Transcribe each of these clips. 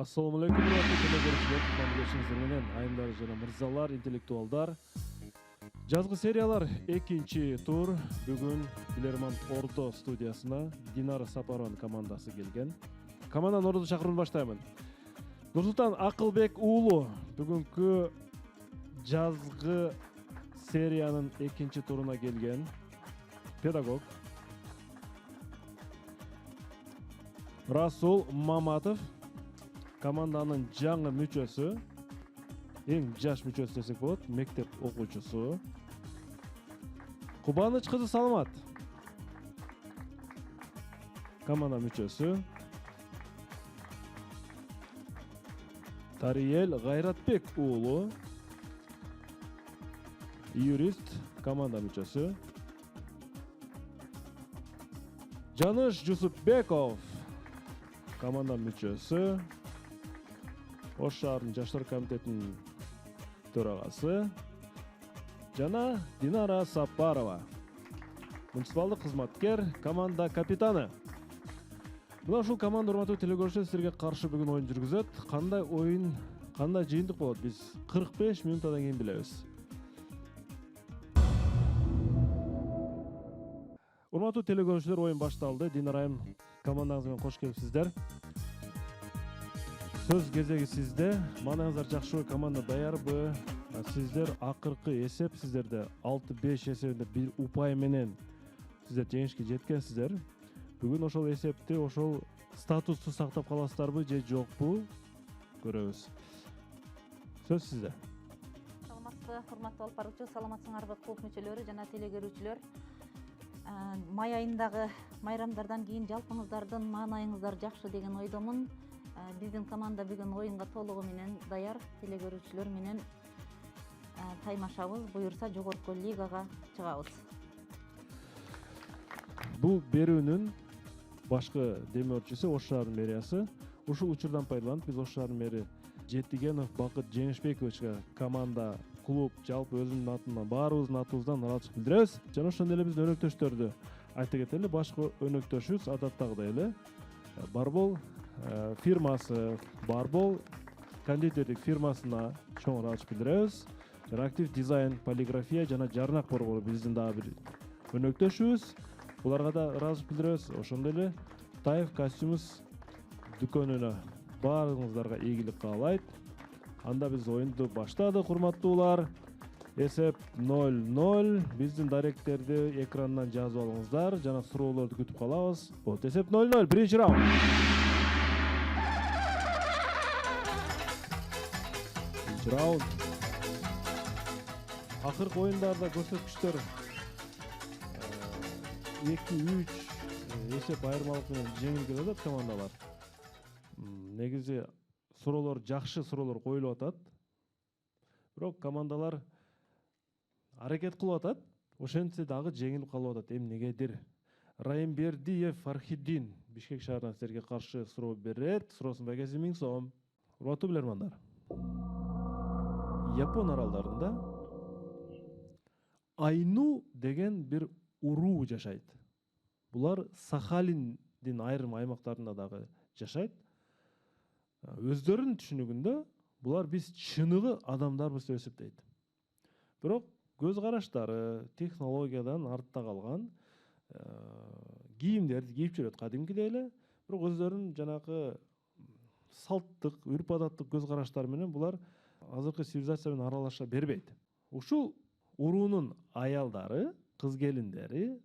Assalamu alaikum урматтуу телекөрүүчүлөр, кутман менен айымдар жана мырзалар, интеллектуалдар. Жазгы сериялар 2-чи тур бүгүн Билерман Ордо студиясына Динара Сапарованын командасы келген. Команданын ордун чакыруун баштаймын. Нурсултан Акылбек уулу бүгүнкү жазгы сериянын 2-чи туруна келген педагог. Расул Маматов команданын жаңы мүчөсү, эң жаш мүчөсү десек болот, мектеп окуучусу. Кубаныч кызы Саламат команда мүчөсү. Тариел Гайратбек уулу юрист команда мүчөсү. Жаныш Жусупбеков команда мүчөсү. Ош шаарынын жаштар комитетинин төрагасы жана Динара Сапарова муниципалдык кызматкер, команда капитаны. Мына ушул команда урматтуу телекөрүүчүлөр силерге каршы бүгүн оюн жүргүзөт. Кандай оюн, кандай жыйынтык болот, биз 45 минуттан кийин билебиз. Урматтуу телекөрүүчүлөр, оюн башталды. Динара айым, командаңыз менен кош келипсиздер. Сөз кезеги сизде. Маанаңыздар жакшыбы, команда даярбы? Сиздер акыркы эсеп, сиздерде 6-5 эсебинде бир упай менен сиздер жеңишке жеткенсиздер. Бүгүн ошол эсепти, ошол статусту сактап каласыздарбы же жокпу? Көрөбүз. Сөз сизде. Саламатсызбы, урматтуу алып баруучу, саламатсыңарбы клуб мүчөлөрү жана телекөрүүчүлөр. Май айындагы майрамдардан кийин жалпыңыздардын маанайыңыздар жакшы деген ойдомун. Биздин команда бүгүн оюнга толугу менен даяр, телекөрүүчүлөр менен таймашабыз, буюрса жогорку лигага чыгабыз. Бул берүүнүн башкы демөөрчүсү Ош шаарынын мэриясы. Ушул учурдан пайдаланып биз Ош шаарынын мэри Жетигенов Бакыт Жеңишбековичке команда, клуб, жалпы өзүмдүн атымдан, баарыбыздын атыбыздан ыраазычылык билдиребиз. Жана ошондой эле биздин өнөктөштөрдү айта кетели. Башкы өнөктөшүбүз адаттагыдай эле Барбол фирмасы, Барбол кондитерлик фирмасына чоң ыраазычылык билдиребиз. Жана Актив дизайн, полиграфия жана жарнак борбору биздин дагы бир өнөктөшүбүз. Буларга да ыраазычылык билдиребиз. Ошондой эле Таев костюмс дүкөнүнө баарыңыздарга ийгилик каалайт. Анда биз оюнду баштадык, урматтуулар. Эсеп 0-0. Биздин даректерди экрандан жазып алыңыздар жана суроолорду күтүп калабыз. Вот, эсеп 0-0. Биринчи раунд. Биринчи раунд. Акыркы оюндарда көрсөткүчтөр 2-3 эсеп айырмалык менен жеңилген атат командалар. Негизи суроолор жакшы суроолор коюлуп атат. Бирок командалар аракет кылып атат. Ошентсе дагы жеңилип калып атат. Эмнегедир? Райымбердиев Фархиддин Бишкек шаарынан силерге каршы суроо берет. Суроосунун байгасы 1000 сом. Урматтуу билермандар. Япон аралдарында Айну деген бир уруу жашайт. Булар Сахалиндин айрым аймактарында дагы жашайт. Өздөрүнүн түшүнүгүндө булар биз чыныгы адамдарбыз деп эсептейт. Бирок көз караштары технологиядан артта калган кийимдерди кийип жүрөт кадимкидей эле. Бирок өздөрүнүн жанагы салттык, үрп-адаттык көз караштары менен булар азыркы цивилизация менен аралаша бербейт. Ушул уруунун аялдары, кыз келиндери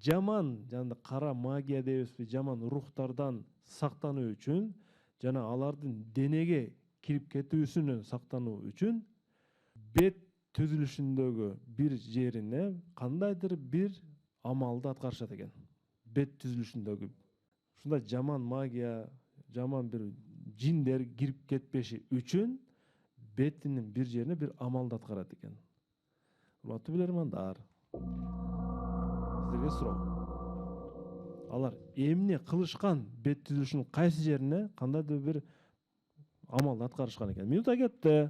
жаман, жана кара магия дейбизби, жаман рухтардан сактануу үчүн жана алардын денеге кирип кетүүсүнөн сактануу үчүн бет түзүлүшүндөгү бир жерине кандайдыр бир амалды аткарышат экен. Бет түзүлүшүндөгү ушундай жаман магия, жаман бир жиндер кирип кетпеши үчүн бетинин бир жерине бир амалды аткарат экен. Урматтуу билермандар, сиздерге суроо. Алар эмне кылышкан, бет түзүлүшүнүн кайсы жерине кандайдыр бир амалды аткарышкан экен. Минута кетти.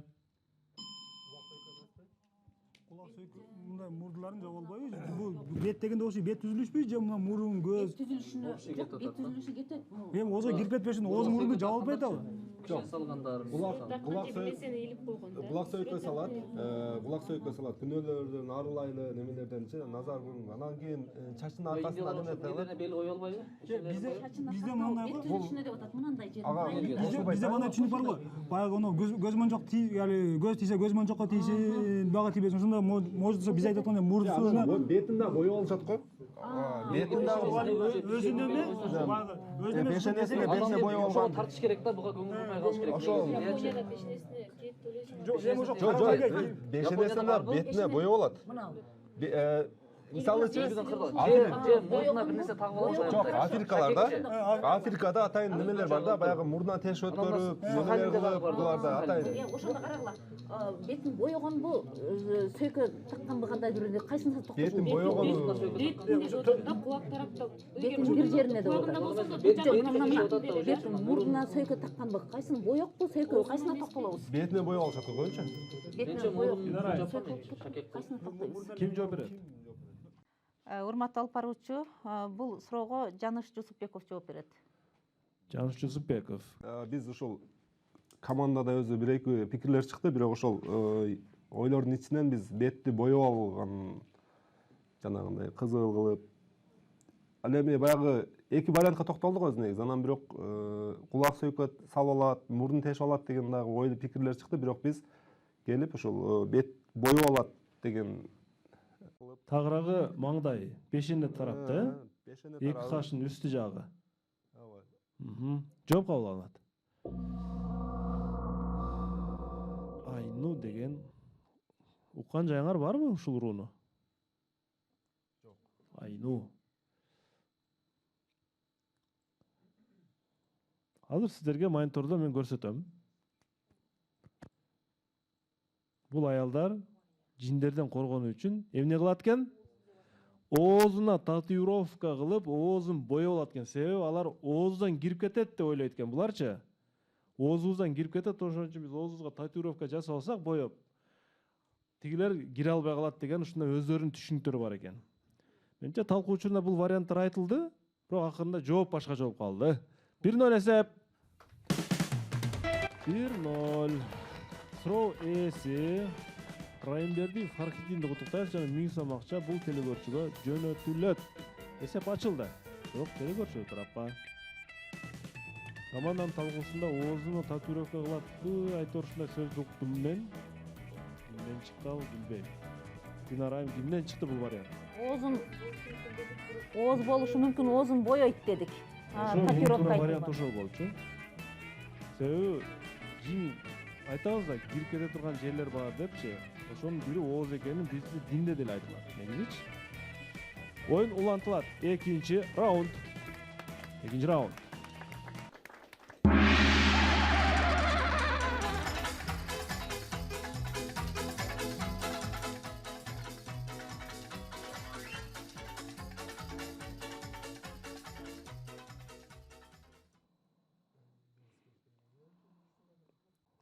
ушундай мурдуларың жоголбойбу? Бул бет дегенде ошо бет түзүлүшпү же мына мурун, көз? бет түзүлүшү кетет. Эми озго кирип кетпеш үчүн ооз мурунду жаап албайт абы? Жок. Кулак сөйкө салат. Кулак сөйкө салат. Күнөөлөрдөн арылайлы, немелерденчи назар бурун. Анан кийин чачтын аркасына неме тагып. бел кое албайбы? Бизде мындай Бет түзүлүшүнө деп атат, мынандай жер. Бизде мындай түшүнүк бар го. Баягы оно көз монжок көз тийсе көз монжокко тийсин, бага тийбесин. Ошондой мождусу биз айтып аткандай мурдусуна Бетинде боёп алышат го. Бетинде өзүндө эмес, баягы өзүндө пешенесине бетине боёп Ошого алган. тартыш керек да, буга көңүл бурмай калыш керек. Ошол. жок, эми ошо Бешенесине бетине боёп алат. Мисалычы мурдуна бир нерсе тагып алат. Жок, Африкада атайын немелер бар да, баягы мурдунан теш өткөрүп, немелер кылып, буларда атайын. Ошондо карагыла. Бетин боёгонбу, сөйкө такканбы кандай бир кайсыны токкош? Бетин боёгону Кулак тарапта Бетин бир жерине деп атат. Бетин мурдуна сөйкө такканбы, кайсыны боёкпу, сөйкө кайсына токтолобуз? бетине боёп алышат го көбүнчө. Бетине боёк, кайсына токтойбуз? Ким жооп берет? Урматтуу алып баруучу, бул суроого Жаныш Жусупбеков жооп берет. Жаныш Жусупбеков. Биз ушул командада өзү бир эки пикирлер чыкты, бирок ошол ойлордун ичинен биз бетти боёп алган жанагындай кызыл кылып. Ал эми баягы эки вариантка токтолдук өзү негизи. Анан бирок кулак сөйкө салып алат, мурдун тешип алат деген дагы ой пикирлер чыкты, бирок биз келип ушул бет боёп алат деген Тагыраагы маңдай, пешене тарапта, эки кашын үстү жагы. Жооп кабыл алынат. Айну деген уккан жайыңар барбы ушул урууну? Жок. Айну. Азыр сиздерге монитордо мен көрсөтөм. Бул аялдар жиндерден коргонуу үчүн эмне кылат экен? Оозуна татуировка кылып, оозун боёп алат экен. Себеби алар ооздан кирип кетет деп ойлойт экен буларчы. Оозубуздан кирип кетет, ошон үчүн биз оозубузга татуировка жасап алсак, боёп. Тигилер кире албай калат деген ушундай өздөрүнүн түшүнүктөрү бар экен. Менимче талкуу учурунда бул варианттар айтылды, бирок акырында жооп башка жооп калды. 1-0 эсеп. 1-0. Суроо ээси Райымберди Фархиддинди куттуктайбыз жана 1000 сом акча бул телекөрүүчүгө жөнөтүлөт. Эсеп ачылды. Бирок телекөрүүчү тарапка. Команданын талкуусунда оозуна татуировка кылат. Айтор ушундай сөздү уктум мен. Кимден чыкты ал билбейм. Динарайым кимден чыкты бул вариант? Ооз болушу мүмкүн, оозун боёйт дедик. Татуировка вариант ошол болчу. Себеби жин айтабыз да кирип кете турган жерлер бар депчи. Ошонун бири ооз экенин бизде динде деле айтылат. Негизичи. Оюн улантылат. Экинчи раунд.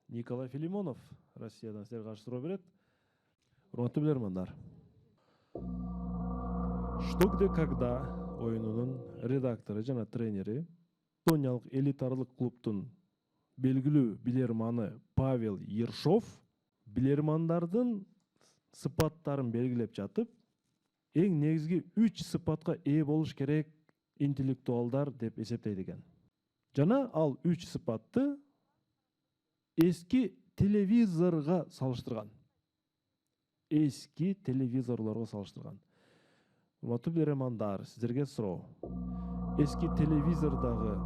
Николай Филимонов Россиядан силерге каршы суроо берет. Урматтуу билермандар. Что, где, когда оюнунун редактору жана тренери Эстониялык элитарлык клубтун белгилүү билерманы Павел Ершов билермандардын сыпаттарын белгилеп жатып, эң негизги 3 сыпатка ээ болуш керек интеллектуалдар деп эсептейт экен. Жана ал 3 сыпатты эски телевизорго салыштырган. Эски телевизорлорго салыштырган. Урматтуу билермандар, сиздерге суроо. Эски телевизордагы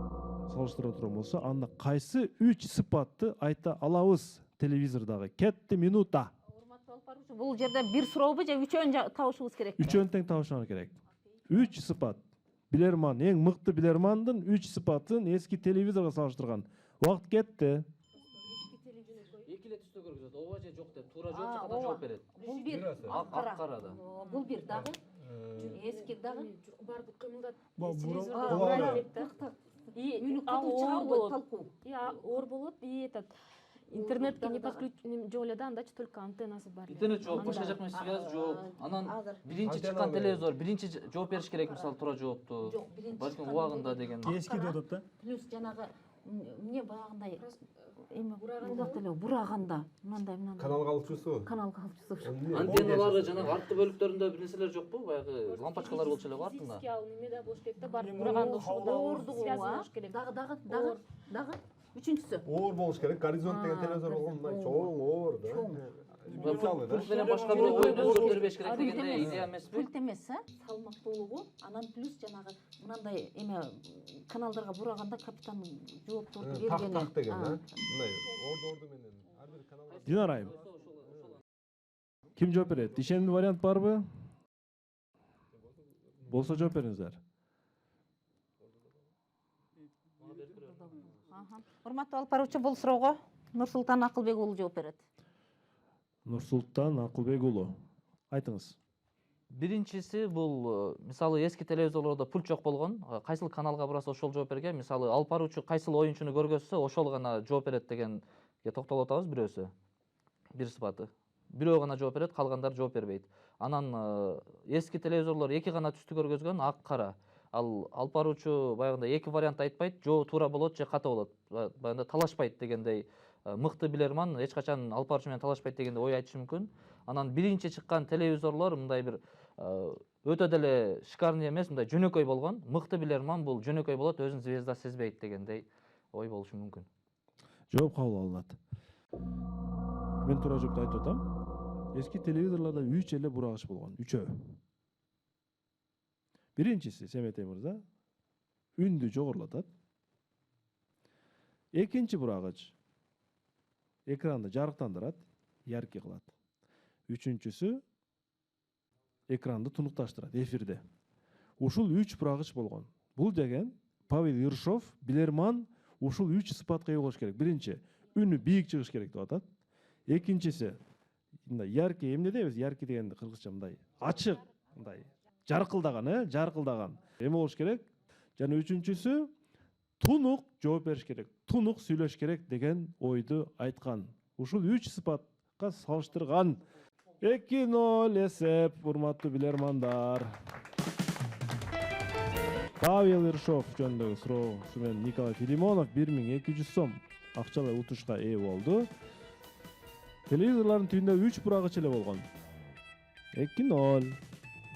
салыштыра турган болсо, анда кайсы 3 сыпатты айта алабыз телевизордагы? Кетти минута. Урматтуу алып баруучу, бул жерде бир сурообу же үчөөн табышыбыз керек? Үчөөн тең табышыңар керек. 3 сыпат. Билерман, эң мыкты билермандын 3 сыпатын эски телевизорго салыштырган. Убакыт кетти. Экиле түстө көргөзөт. Ооба же жок деп туура жооп чыкканда жооп берет. Бул бир, ак карада. Бул бир дагы. Эски дагы. барды кымылдат. Оор болот. Оор болот и этот интернетке не подключен жолу да, андачы только антеннасы бар. интернет жок, башка жак менен связь жок. Анан биринчи чыккан телевизор, биринчи жооп бериш керек, мисалы туура жоопту. Жок, биринчи Балким чыккан убагында деген. Эски деп атат да. Плюс жанагы эмне баягындай эме булак эле бураганда мындай Канал калчусу. канал калчусу. Антенналары жанагы арткы бөлүктөрүндө бир нерселер жокпу? Баягы лампочкалар болчу эле баратында. Физически ал неме да болуш керек да, барып бураганда ошондо связь болуш керек. Дагы үчүнчүсү. Оор болуш керек. Горизонт деген телевизор болгон мындай чоң, оор да. Мисалы да. Пульт менен башка бир оюн өзгөртүрбеш керек дегенде идея эмеспи? Пульт эмес, салмактуулугу, анан плюс жанагы мындай эме каналдарга бураганда капитан жоопторду Так бергени. так деген да. Мындай орду менен ар бир канал. Динара айым, ким жооп берет? Ишенимдүү вариант барбы? Болсо жооп бериңиздер. Урматтуу алып баруучу, бул суроого Нурсултан Акылбек уулу жооп берет. Нурсултан Акылбек уулу, айтыңыз. Биринчиси бул мисалы эски телевизорлордо пульт жок болгон. Кайсыл каналга бураса ошол жооп берген. Мисалы алып баруучу кайсыл оюнчуну көргөзсө, ошол гана жооп берет дегенге токтолуп атабыз бирөөсү. Бир сыпаты. Бирөө гана жооп берет, калгандар жооп бербейт. Анан эски телевизорлор эки гана түстү көргөзгөн, ак кара. Ал алып баруучу баягындай эки вариант айтпайт, жо туура болот, же ката болот. Баягындай талашпайт дегендей мыкты билерман, эч качан алып баруучу менен талашпайт дегенде ой айтышы мүмкүн. Анан биринчи чыккан телевизорлор мындай бир өтө деле шикарный эмес, мындай жөнөкөй болгон. Мыкты билерман бул жөнөкөй болот, өзүн звезда сезбейт дегендей ой болушу мүмкүн. Жооп кабыл алынат. Мен туура жоопту айтып атам. Эски телевизорлордо 3 эле бурагыч болгон, 3-өө. Биринчиси Семетей мырза үндү жогорулатат. Экинчи бурагыч экранды жарыктандырат, яркий кылат. Үчүнчүсү экранды тунукташтырат эфирде. Ушул 3 бурагыч болгон. Бул деген Павел Ершов билерман ушул 3 сыпатка ээ болуш керек. Биринчи, үнү бийик чыгыш керек деп атат. Экинчиси, мындай яркий, эмне дейбиз? Яркий дегенди кыргызча мындай ачык, мындай жаркылдаган, жаркылдаган эме болуш керек. Жана үчүнчүсү тунук жооп бериш керек, тунук сүйлөш керек деген ойду айткан. Ушул 3 сыпатка салыштырган. 2-0 эсеп, урматтуу билермандар. Павел Ершов жөнүндөгү сурооусу менен Николай Филимонов 1200 сом акчалай утушка ээ болду. Телевизорлордун түбүндө 3 бурагыч эле болгон. 2-0.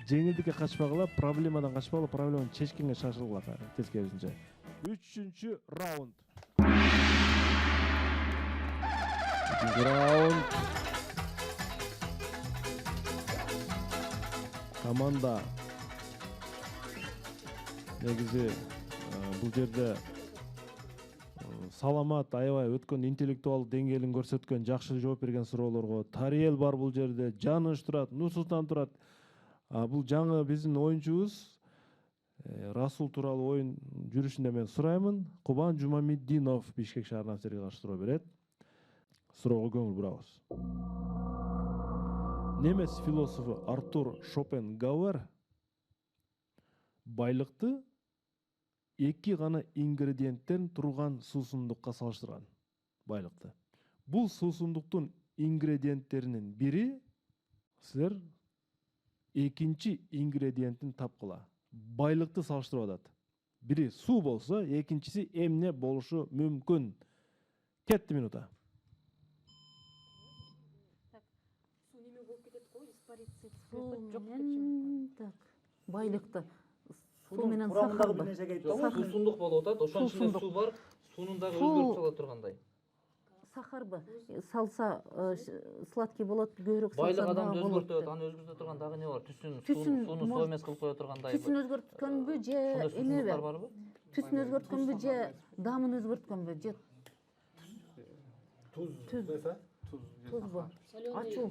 Жеңилдикке качпагыла, проблемадан качпагыла, проблеманы чечкенге шашылгыла. Тескерисинче. 3-чү раунд. 3-чү раунд. Команда негизи бул жерде саламат, аябай өткөн интеллектуалдык деңгээлин көрсөткөн, жакшы жооп берген суроолорго Тариел бар бул жерде, Жаныш турат, Нурсултан турат. Бул жаңы биздин оюнчубуз Расул тууралуу оюн жүрүшүндө мен сураймын. Кубан Жумамиддинов Бишкек шаарынан силерге каршы суроо берет. Суроого көңүл бурабыз. Немец философу Артур Шопенгауэр байлыкты эки гана ингредиенттен турган суусундукка салыштырган. Байлыкты. Бул суусундуктун ингредиенттеринин бири силер экинчи ингредиентин тапкыла. Байлыкты салыштырып атат. Бири суу болсо, экинчиси эмне болушу мүмкүн? Кетти минута. Суу неме болуп кетет го, испариться Суу жок менен так, байлыкты суу менен Курамындагы сахар бир бар. нерсеге айтты го. Сахар. Суусундук болуп атат, ошонун ичинде Суусундук. суу бар, суунун дагы Суу- өзгөрүп сала тургандай. Сахарбы? Салса сладкий болот, көбүрөөк салса Байлык адамды дагы болот өзгөртөт, деп. аны өзгөртө турган дагы эмне бар? Түсүн, Түсүн, сууну суу эмес кылып кое тургандай. Түсүн өзгөрткөнбү же Ошондой суусундуктар эмеби? барбы? Түсүн өзгөрткөнбү же дамын өзгөрткөнбү же Туз десе? тузбу? Ачуу.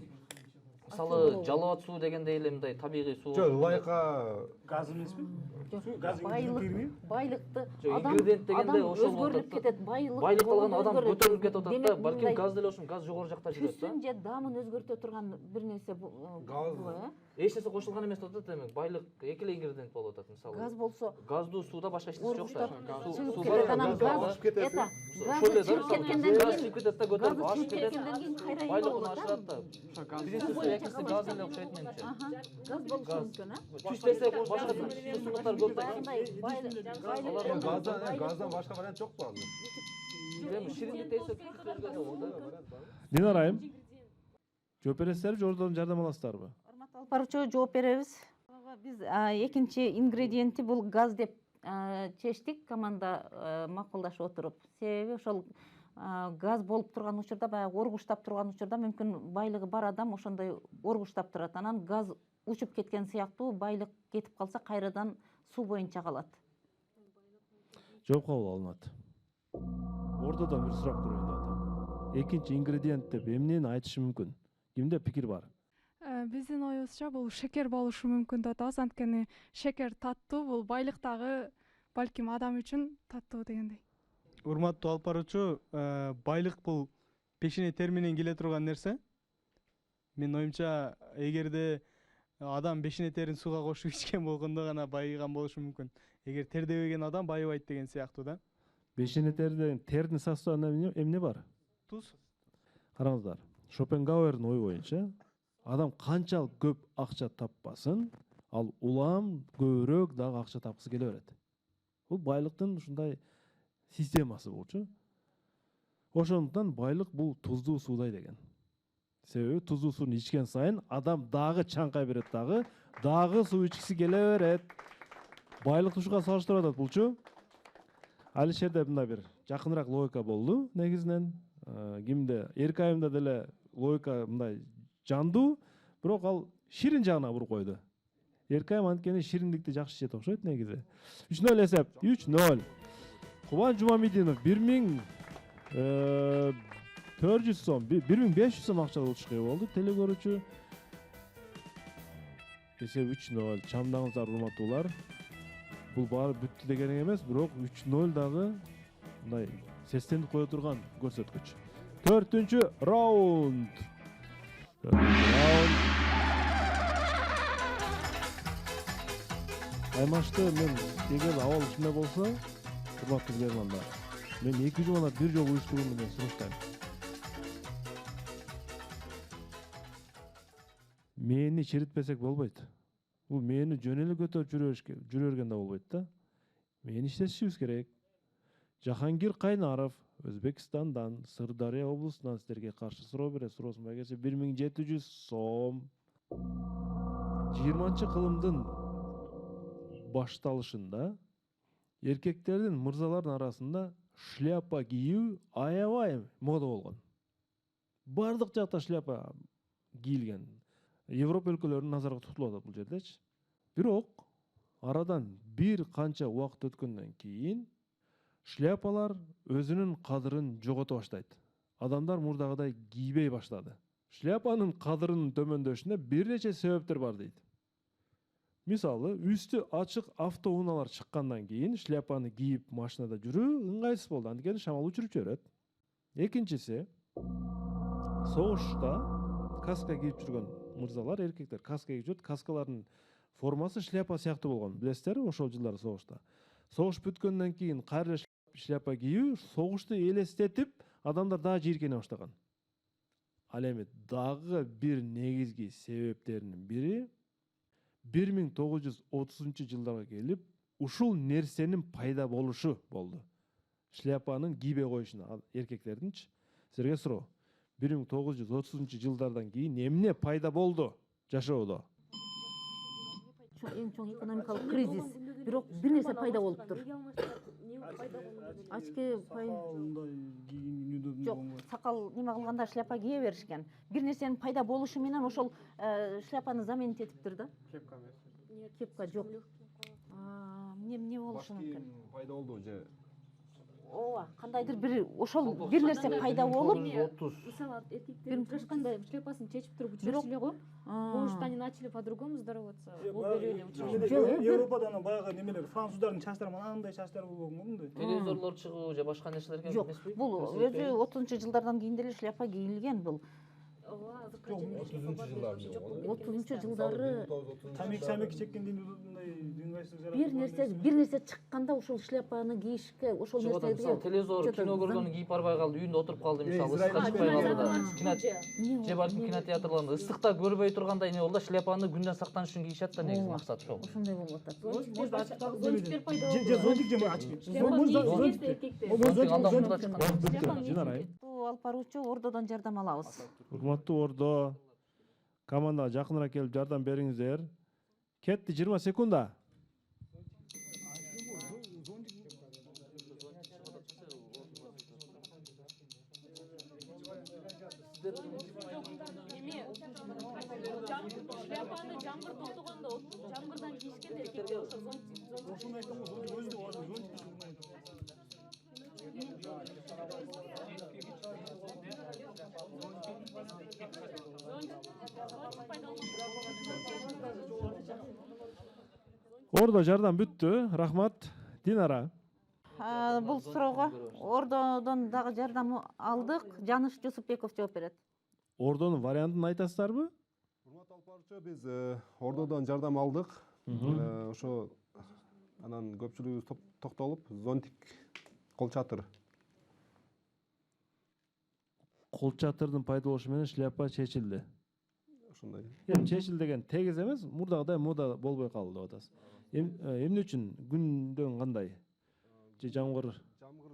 мисалы жалаат суу дегенде эле мындай табигый суу. жок ылайыкка газ эмеспи? Газ байлыкты Жок, адам ингредиент дегенде ошол өзгөрүлүп кетет, байлык калган адам көтөрүлүп кетип атат да. Балким газ деле ошон газ жогору жакта жүрөт да. түсүн же дамын өзгөртө турган бир нерсе Газ. Эч нерсе кошулган эмес деп атат демек. Байлык эки эле ингредиент болуп атат мисалы. газ болсо Газдуу сууда башка эч нерсе жок да. чыгып бар, кетет, анан газ газ кетет. это Ошол эле газ да, чыгып мисалы, кеткенден газ кийин чыгып кетет да, көтөрүп газ ашып чыгып кетет. кеткенден кийин кайра эме Байлыгын болот ашырат да. Биринчиси экинчиси газ эле окшойт менимче. газ болушу мүмкүн, Түш десек башка сусундуктар көп да. газдан башка вариант жок го азыр. Эми шириндик десе өзгөргөн болот да. Динар айым жооп бересиздерби же ордон жардам аласыздарбы? урматтуу алып баруучу, жооп беребиз. Биз экинчи ингредиенти бул газ деп чечтик команда макулдашып отуруп. Себеби ошол газ болуп турган учурда, баягы оргуштап турган учурда мүмкүн байлыгы бар адам ошондой оргуштап турат. Анан газ учуп кеткен сыяктуу байлык кетип калса кайрадан суу боюнча калат. Жооп кабыл алынат. Ортодон бир сурап көрөйүн деп атам. Экинчи ингредиент деп эмнени айтышы мүмкүн? Кимде пикир бар? Биздин оюбузча бул шекер болушу мүмкүн деп атабыз. Анткени шекер таттуу, бул байлыктагы балким адам үчүн таттуу дегендей. Урматтуу алып баруучу, байлык бул пешене терменен келе турган нерсе. Менин оюмча, эгерде адам бешене терин сууга кошуп ичкен болгондо гана байыган болушу мүмкүн. Эгер тердебеген адам байыбайт деген сыяктуу да. Бешене тердин составында эмне бар? Туз. Караңыздар, Шопенгауэрдин ою боюнча адам канчалык көп акча таппасын, ал улам көбүрөөк дагы акча тапкысы келе берет. Бул байлыктын ушундай системасы болчу. Ошондуктан байлык бул туздуу суудай деген. Себеби туздуу сууну ичкен сайын адам дагы чаңкай берет, дагы суу ичкиси келе берет. Байлыкты ушуга салыштырып атат булчу. Алишерде мындай бир жакыныраак логика болду негизинен. Кимде Эрк айымда деле логика мындай жандуу, бирок ал ширин жагына буруп койду. Эрк айым анткени шириндикти жакшы жейт окшойт негизи. 3-0 эсеп. 3-0. Кубан Жумамидинов 1400 сом, 1500 сом акча утушка ээ болду. Теле көрүүчү. Эсеп 3-0. Чамдаңыздар урматтуулар. Бул баары бүттү деген эмес, бирок 3-0 дагы мындай сестенип кое турган көрсөткүч. 4-чү раунд. Аймашты мен эгер абал ичинде болсо, урматтуу көрөрмандар, мен 2 жумана бир жолу уюштуруу менен сунуштайм. Мени чиритпесек болбойт. Бул мени жөн эле көтөрүп жүрөргөн да болбойт да. Мени иштетишибиз керек. Жахангир Кайнаров Өзбекстандан, Сырдария облусунан сиздерге каршы суроо берет. Суроосун келсе 1700 сом. 20-кылымдын башталышында эркектердин, мырзалардын арасында шляпа кийүү аябай мода болгон. Бардык жакта шляпа кийилген. Европа өлкөлөрүнүн назарга тутулуп атат бул жердечи. Бирок арадан бир канча убакыт өткөндөн кийин шляпалар өзүнүн кадырын жогото баштайт. Адамдар мурдагыдай кийбей баштады. Шляпанын кадырынын төмөндөшүнө бир нече себептер бар дейт. Мисалы, үстү ачык автоунаалар чыккандан кийин шляпаны кийип машинада жүрүү ыңгайсыз болду. Анткени шамал учуруп жиберет. Экинчиси, согушта каска кийип жүргөн мырзалар, эркектер каска кийип жүрөт. Каскалардын формасы шляпа сыяктуу болгон. Билесиздерби, ошол жылдары согушта. Согуш бүткөндөн кийин кайра шляпа кийүү согушту элестетип, адамдар дагы жийиркене баштаган. Ал эми дагы бир негизги себептеринин бири 1930-жылдарга келип ушул нерсенин пайда болушу болду. Шляпанын кийбей коюшуна эркектердинчи. Силерге суроо. 1930-жылдардан кийин эмне пайда болду жашоодо? Эң чоң экономикалык кризис. Бирок бир нерсе пайда болуптур. Ачки жок, сакал неме кылганда шляпа кие беришкен. Бир нерсенин пайда болушу менен ошол шляпаны заменить этиптир да. Кепка эмес. Кепка жок. Эмне болушу мүмкүн? пайда болду же ооба кандайдыр бир ошол бир нерсе пайда болуп Мисалы эркектер ачканда шляпасын чечип туруп жүрөш эле го. Может, они начали по-другому здороваться. Бул берели учреждение. Европада ана баягы немелер француздардын чачтары мынандай чачтар болгон го мындай. Телевизорлор чыгуу же башка нерселерге жок, эмеспи? бул өзү 30-жылдардан кийин деле шляпа кийилген бул. Ооба, 30-жылдары Тамеки чеккенден мындай ыңгайсыздык жаратып. бир нерсе чыкканда ошол шляпаны кийишке, ошол Мисалы нерсеге телевизор кино көргөнүн кийип барбай калды, үйүндө отуруп калды, мисалы ысыкка чыкпай калды да. Же балким кинотеатрларда ысыкта көрбөй тургандай не болду да, шляпаны күндөн сактаныш үчүн кийишет да, негизи максат ошол. ошондой болуп атат. Зонтиктер пайда болду. Же зонтик же ачып. Зонтик анда мында чыккан. Жинарай. Алып баруучу Ордодон жардам алабыз. Урматтуу Ордо, командага жакыныраак келип жардам бериңиздер. Кетти 20 секунда. Шляпаны жамгыр токтогондо, жамгырдан кийишкен эркектер ошо зонтик. Ошону айткам го, зонтик өзү да зонтик. Ордо жардам бүттү. Рахмат. Динара. Бул суроого Ордодон дагы жардам алдык. Жаныш Жусупбеков жооп берет. Ордонун вариантын айтасыздарбы? Урматтуу алып баруучу, биз Ордодон жардам алдык. Ошо анан көпчүлүгүбүз токтолуп, зонтик кол чатыр. Кол чатырдын пайда болушу менен шляпа чечилди. Ошондой. Эми чечил деген тегиз эмес, мурдагыдай мода болбой калды деп атасыз. Эмне үчүн күндөн кандай? Же жамгыр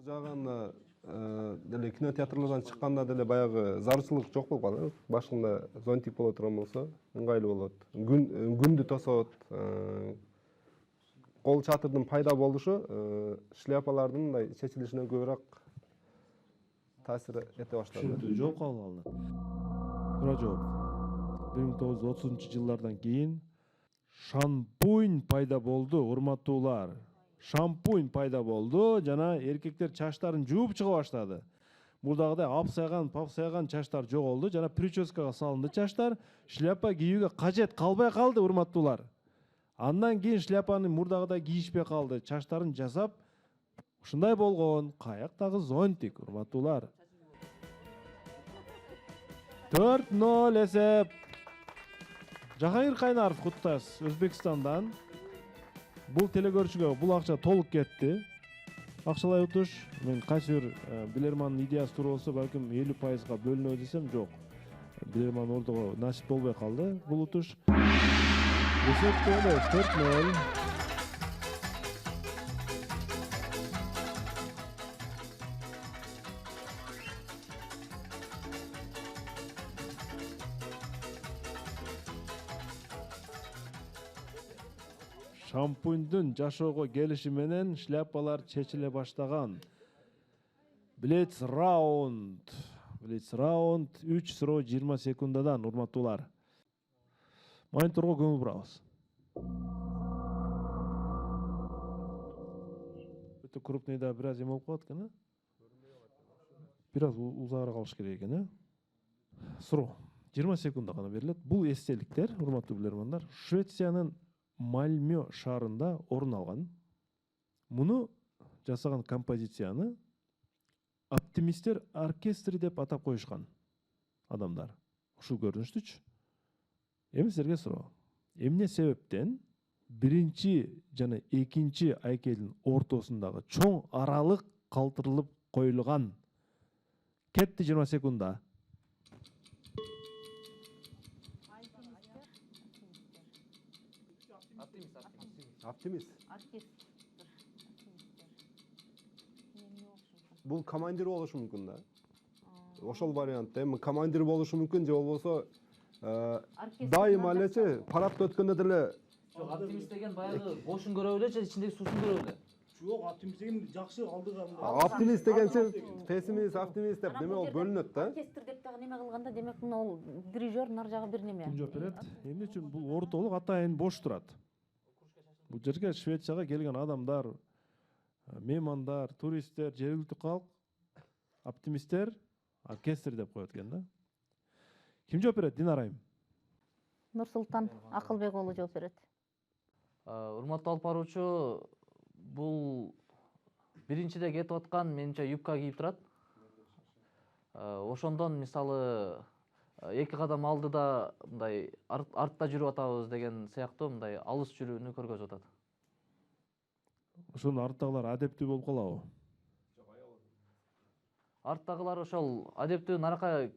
Жааганда деле кинотеатрлардан чыкканда деле баягы зарылчылык жок болуп калат. Башында зонтик боло турган болсо ыңгайлуу болот. Күндү тосот. Кол чатырдын пайда болушу шляпалардын мындай чечилишине көбүрөөк таасир эте баштады. Жооп кабыл алынат. Туура жооп. 1930-жылдардан кийин шампунь пайда болду, урматтуулар. Шампунь пайда болду жана эркектер чачтарын жууп чыга баштады. Мурдагыдай папсайган чачтар жоголду жана прическага салынды чачтар, шляпа кийүүгө кажет калбай калды, урматтуулар. Андан кийин шляпаны мурдагыдай кийишпей калды, чачтарын жасап ушундай болгон. Каяктагы зонтик, урматтуулар. 4-0 эсеп. Жахангир Кайнаров куттайбыз Өзбекстандан. Бул телекөрүүчүгө бул акча толук кетти. Акчалай утуш. Мен кайсы бир билермандын идеясы туура болсо, балким 50%га бөлүнөбү десем, жок. Билерман Ордого насип болбой калды бул утуш. Эсеп 4-0. Шампуньдун жашоого келиши менен шляпалар чечиле баштаган. Блиц раунд. 3 суроо 20 секундадан, урматтуулар. Мониторго көңүл бурабыз. Өтө крупный да бир аз эме болуп калат экен, бир аз узаагыраак алыш керек экен, Суроо 20 секунда гана берилет. Бул эстеликтер, урматтуу билермандар, Швециянын Мальмё шаарында орун алган. Муну жасаган композицияны оптимисттер оркестри деп атап коюшкан адамдар. Ушул көрүнүштүчү. Эми силерге суроо. Эмне себептен биринчи жана экинчи айкелдин ортосундагы чоң аралык калтырылып коюлган? Кетти 20 секунда. Оптимист. Бул командир болушу мүмкүн да. Ошол вариантта эми командир болушу мүмкүн, же болбосо дайыма элечи парадта өткөндө деле. Жок, оптимист деген баягы бошун көрө эле же ичиндеги суусун көрө эле? Жок, оптимист деген жакшы алдыга. Оптимист дегенчи пессимист, оптимист деп деме ол бөлүнөт да. Оркестр деп дагы неме кылганда, демек ал дирижер нар жагы бир неме. Ким жооп берет? Эмне үчүн бул ортолук атайын бош турат? Бул жерге Швецияга келген адамдар меймандар, туристтер, жергиликтүү калк, оптимисттер, оркестр деп коет экен да. Ким жооп берет? Динара айым. Нурсултан Акылбек уулу жооп берет. Урматтуу алып баруучу, бул биринчиде кетип аткан менимче юбка кийип турат. Ошондон мисалы эки кадам алдыда мындай артта жүрүп атабыз деген сыяктуу мындай алыс жүрүүнү көргөзүп атат. Ошонун арттагылар адептүү болуп калабы? Арттагылар ошол адептүү наракка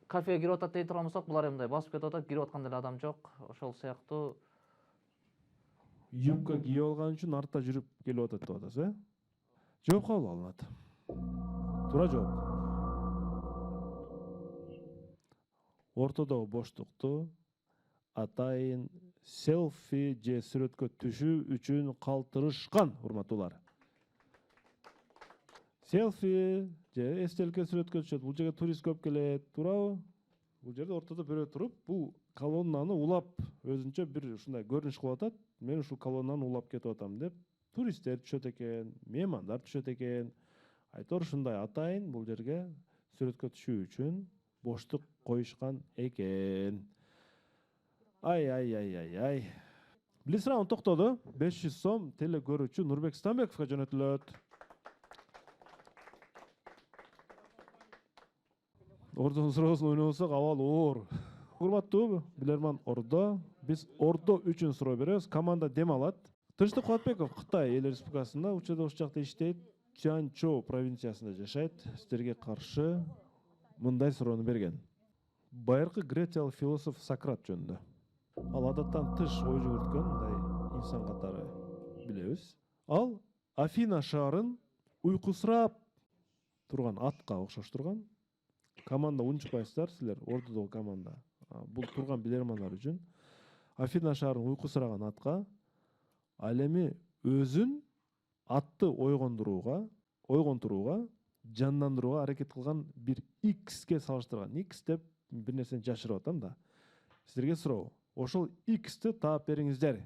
кафеге кирип атат дей турган болсок, булар эми мындай басып кетип атат, кирип аткан деле адам жок. Ошол сыяктуу Юбка кийип алган үчүн артта жүрүп келип атат деп атасыз, Жооп кабыл алынат. Туура жооп. Ортодогу боштукту атайын селфи же сүрөткө түшүү үчүн калтырышкан, урматтуулар. Селфи же эстеликке сүрөткө түшөт. Бул жерге турист көп келет, туурабы? Бул жерде ортодо бирөө туруп, бул колоннаны улап өзүнчө бир ушундай көрүнүш кылып атат. Мен ушул колоннаны улап кетип атам деп, туристтер түшөт экен, меймандар түшөт экен. Айтор ушундай атайын бул жерге сүрөткө түшүү үчүн боштук коюшкан экен. Ай. Блиц раунд токтоду. 500 сом теле көрүүчү Нурбек Станбековго жөнөтүлөт. Ордонун суроосун ойнобосок абал оор. Урматтуу билерман Ордо. Биз Ордо үчүн суроо беребиз. Команда дем алат. Тынчтык Кубатбеков Кытай Эл Республикасында учурда ушул жакта иштейт. Чанчжоу провинциясында жашайт. Сиздерге каршы мындай суроону берген. Байыркы гречиялык философ Сократ жөнүндө. Ал адаттан тыш ой жүгүрткөн мындай инсан катары билебиз. Ал Афина шаарын уйкусурап турган атка окшоштурган. Команда унчукпайсыздар силер, Ордодогу команда. Бул турган билермандар үчүн Афина шаарын уйкусураган атка ал эми өзүн атты ойгонтурууга, жандандырууга аракет кылган бир X'ке салыштырган. X деп бир нерсени жашырып атам да. Силерге суроо. Ошол X'ти таап бериңиздер.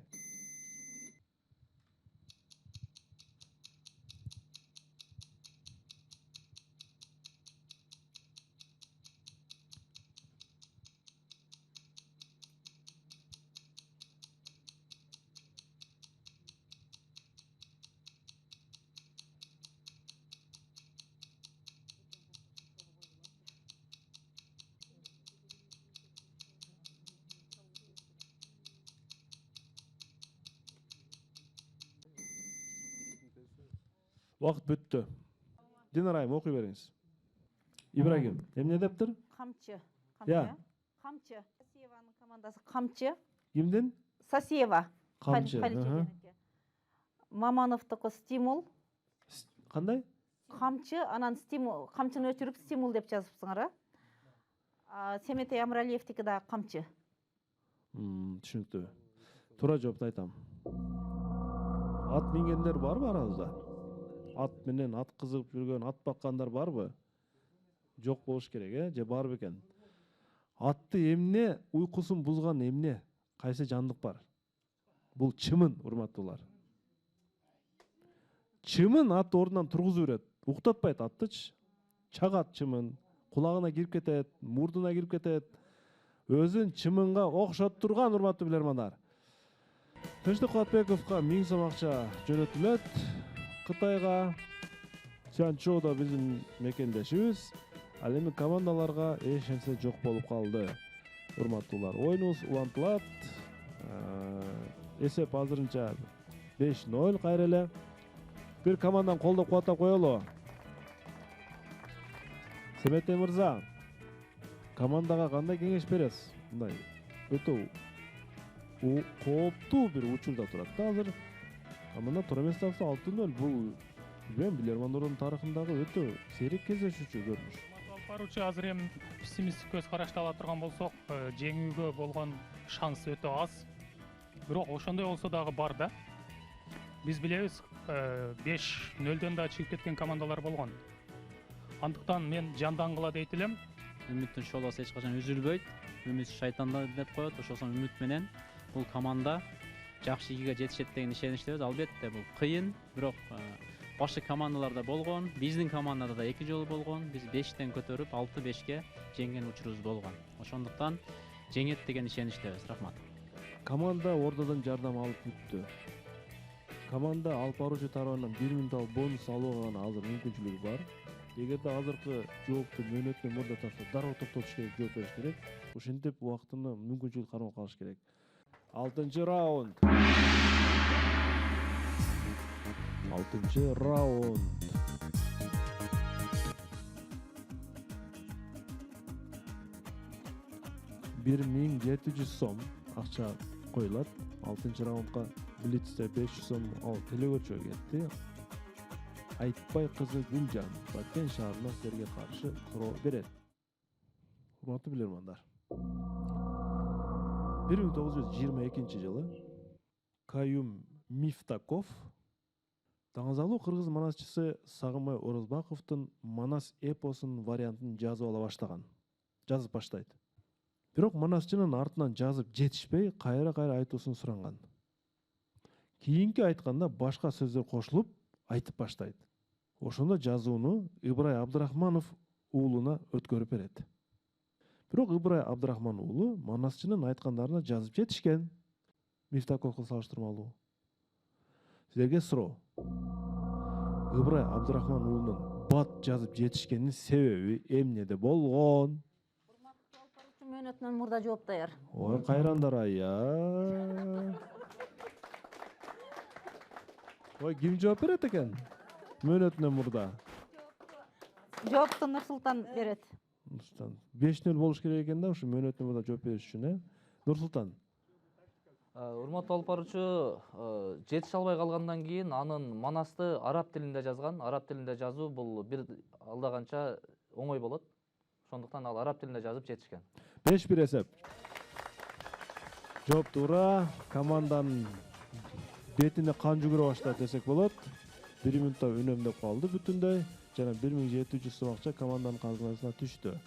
Вакыт бүттү. Динара айым окуй бериңиз. Ибрагим, эмне дептир? Камчы. Я. Камчы. Сасиеванын командасы Камчы. Кимдин? Сасиева. Камчы. Мамановтуку стимул. Кандай? Камчы, анан стимул, камчыны өчүрүп стимул деп жазыпсыңар, Семетей Амралиевдики да камчы. Түшүнүктүү. Туура жоопту айтам. Ат мингендер барбы арабызда? Ат менен ат кызыгып жүргөн, ат баккандар барбы? Жок болуш керек, же бар бекен? Атты эмне уйкусун бузган эмне? Кайсы жандык бар? Бул чымын, урматтуулар. Чымын атты ордунан тургузуп берет. Уктатпайт аттычы. Чагат чымын, кулагына кирип кетет, мурдуна кирип кетет. Өзүн чымынга окшоттурган, урматтуу билермандар. Тынчтык Кубатбековго 1000 сом акча жөнөтүлөт. Кытайга, Чанчжоуда биздин мекендешибиз. Ал эми командаларга эч нерсе жок болуп калды. Урматтуулар, оюнубуз улантылат. Эсеп азырынча 5-0 кайра эле. Бир команданы колдоп кубаттап коелу. Семетей мырза, командага кандай кеңеш бересиз? Мындай өтө кооптуу бир учурда турат да азыр. Мына туура эмес тапса 6-0 бул билермандардын тарыхындагы өтө сейрек кездешүүчү көрүнүш. Алып баруучу азыр эми пессимисттик көз карашты ала турган болсок, жеңүүгө болгон шанс өтө аз. Бирок ошондой болсо дагы бар да. Биз билебиз, 5-0дон да чыгып кеткен командалар болгон. Андыктан мен жандангыла дейт элем. Үмүттүн шоолосу эч качан үзүлбөйт. Үмүт шайтанда деп коет. Ошондон үмүт менен бул команда жакшы ийге жетишет деген ишеничтебиз. Албетте бул кыйын, бирок башка командаларда болгон, биздин командада да 2 жолу болгон. Биз 5тен көтөрүп 6-5ке жеңген учурубуз болгон. Ошондуктан жеңет деген ишеничтебиз. Рахмат. Команда ордодан жардам алып бүттү. Команда алып баруучу тарабынан 1 минут бонус алууга гана азыр мүмкүнчүлүгү бар. Эгерде азыркы жоопту мөөнөттөн мурда тапса, дароо токтотуш керек, жооп бериш керек. Ошентип убактыны мүмкүнчүлүк кармап калыш керек. 6-чы раунд. 6-чы раунд. $1700 сом акча коюлат. 6-чы раундга блицте 500 сом ал телегөчөгө кетти. Айтбай кызы Гүлжан Баткен шаарынан силерге каршы суроо берет. Урматтуу билермандар. 1922-жылы Каюм Мифтаков таңызалуу кыргыз манасчысы Сагынбай Орозбаковдун Манас эпосунун вариантын жазып баштайт. Бирок манасчынын артынан жазып жетишпей, кайра-кайра айтуусун суранган. Кийинки айтканда башка сөздөр кошулуп, айтып баштайт. Ошондо жазууну Ыбырай Абдрахманов уулуна өткөрүп берет. Бирок Ыбырай Абдрахман уулу манасчынын айткандарына жазып жетишкен. Мифтаковго салыштырмалуу. Силерге суроо. Ыбырай Абдрахман уулунун бат жазып жетишкенин себеби эмнеде болгон? Мөөнөтүнөн мурда жооп даяр. Ой, кайрандар ая. Ой, ким жооп берет экен? Мөөнөтүнөн мурда. Жоопту Нурсултан берет. Нурсултан. 5-0 болуш керек экен да, ушу мөөнөтүнөн мурда жооп бериш үчүн, Нурсултан. Урматтуу алып баруучу, жетише албай калгандан кийин анын манасты араб тилинде жазган. Араб тилинде жазуу бул бир алдаганча оңой болот. Ошондуктан ал араб тилинде жазып жетишкен. 5-1 эсеп. Жооп туура. Команданын бетине кан жүгүрө баштады десек болот. 1 минутта үнөмдөп калды бүтүндөй. Жана 1700 сом акча команданын казынасына түштү.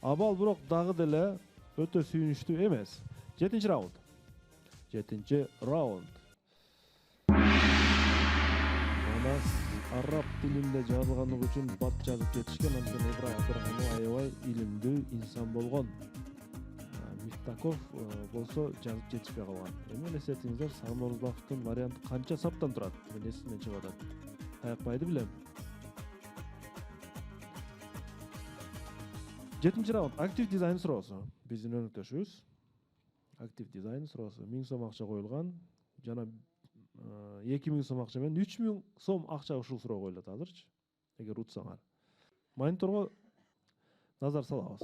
Абал бирок дагы деле өтө сүйүнүчтүү эмес. 7-чи раунд. 7-чи раунд. Манас араб тилинде жазылгандыгы үчүн бат жазып жетишкен, анткени Ыбырай Абдрахманов аябай илимдүү инсан болгон. Мифтаков болсо жазып жетишпей калган. Эми эсетиңиздер, Сагынбай Орозбаковдун варианты канча саптан турат? Мен эсимден чыгып атат. Таякпайды билем. 7-чи раунд. Актив дизайн суроосу. Биздин өнөктөшүбүз. Актив дизайн суроосу. 1000 сом акча коюлган. Жана 2000 сом акча менен 3000 сом акча ушул суроо коюлат азырчы. Эгер утсаңар. Мониторго назар салабыз.